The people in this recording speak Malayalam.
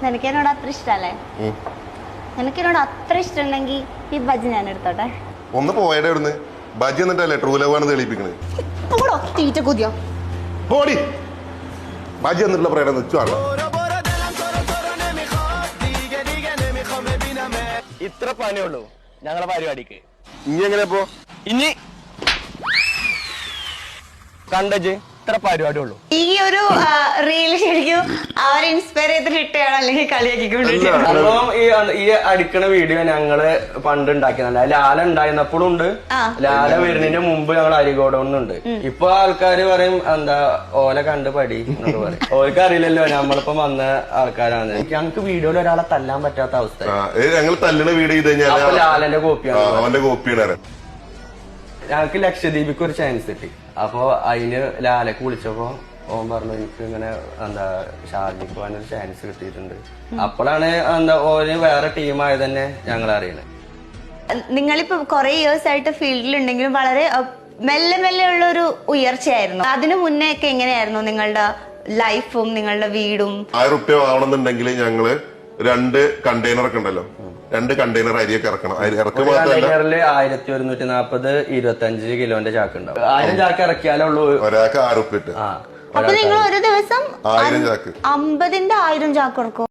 നിനക്ക് എന്നോട് അത്ര ഇഷ്ടല്ലേ? നിനക്ക് എന്നോട് അത്ര ഇഷ്ടമുണ്ടെങ്കിൽ ഈ ബജി ഞാൻ എടുത്തോട്ടെ. ഒന്ന് പോയടെ ഇവിടുന്ന്. ബജി എന്നിട്ടല്ലേ ട്രൂ ലവ് ആണ് തെളിയിപ്പിക്കണത്. തീറ്റ കുതിയോ പോടി. ബജി എന്നിട്ടുള്ള പ്രകടനം വെച്ചാണോ? ഇത്ര പണിയുള്ളൂ ഞങ്ങളെ പരിപാടിക്ക്. ഇനി എങ്ങനെ പോ? ഇനി കണ്ടജ് ഇത്ര പരിപാടി ഉള്ളൂ. ഈ ഒരു റീല് ശരിക്കും അവരെ ഇൻസ്പയർ ചെയ്തിട്ട് ഇട്ടയാണോ അല്ലെങ്കിൽ കളിയാക്കിക്കൊണ്ടിരിക്കുകയാണ്? സംഭവം ഈ അടിക്കണ വീഡിയോ ഞങ്ങള് പണ്ട് ഉണ്ടാക്കിയതല്ല. ലാല ഉണ്ടായിരുന്നപ്പോഴും ഉണ്ട്, ലാല വരുന്നതിന്റെ മുമ്പ് ഞങ്ങൾ അരികോടൊന്നുണ്ട്. ഇപ്പൊ ആൾക്കാര് പറയും എന്താ ഓല കണ്ട് പടി എന്നൊക്കെ പറയും. ഓർക്ക് അറിയില്ലല്ലോ നമ്മളിപ്പോ വന്ന ആൾക്കാരാണ്. ഞങ്ങക്ക് വീഡിയോയിൽ ഒരാളെ തല്ലാൻ പറ്റാത്ത അവസ്ഥ. ഞങ്ങൾ തല്ലണ വീഡിയോ ചെയ്ത് കഴിഞ്ഞാൽ അപ്പൊ ലാലന്റെ കോപ്പിയാണ്. അവന്റെ കോപ്പിയാണ്. ഞങ്ങക്ക് ലക്ഷദ്വീപിക്ക് ഒരു ചാൻസ് കിട്ടി. അപ്പൊ അതിന് ലാലക്ക് വിളിച്ചപ്പോ ഓൻ പറഞ്ഞു എനിക്ക് ഇങ്ങനെ എന്താ ഷാർജയ്ക്ക് പോകാനൊരു ചാൻസ് കിട്ടിയിട്ടുണ്ട്. അപ്പോഴാണ് എന്താ ഓന് വേറെ ടീമായത് തന്നെ ഞങ്ങൾ അറിയണത്. നിങ്ങളിപ്പോ കുറെ ഇയേഴ്സ് ആയിട്ട് ഫീൽഡിലുണ്ടെങ്കിലും വളരെ മെല്ലെ മെല്ലെ ഉള്ള ഒരു ഉയർച്ചയായിരുന്നു. അതിനു മുന്നേ ഒക്കെ എങ്ങനെയായിരുന്നു നിങ്ങളുടെ ലൈഫും നിങ്ങളുടെ വീടും? 1000 റുപ്യ ആവണമെന്നുണ്ടെങ്കിൽ ഞങ്ങള് 2 കണ്ടെയ്നർ ഒക്കെ ഉണ്ടല്ലോ, 2 കണ്ടെയ്നർ അരിയൊക്കെ ഇറക്കണം. കണ്ടെയ്നറില് 1140 25 കിലോന്റെ ചാക്ക് ഉണ്ടാവും. 1000 ചാക്ക് ഇറക്കിയാലുള്ളൂ ഒരാൾക്ക് 6 റുപ്യ. അപ്പൊ നിങ്ങൾ ഒരു ദിവസം 1000 ചാക്ക് 50ന്റെ 1000 ചാക്ക് ഇറക്കും?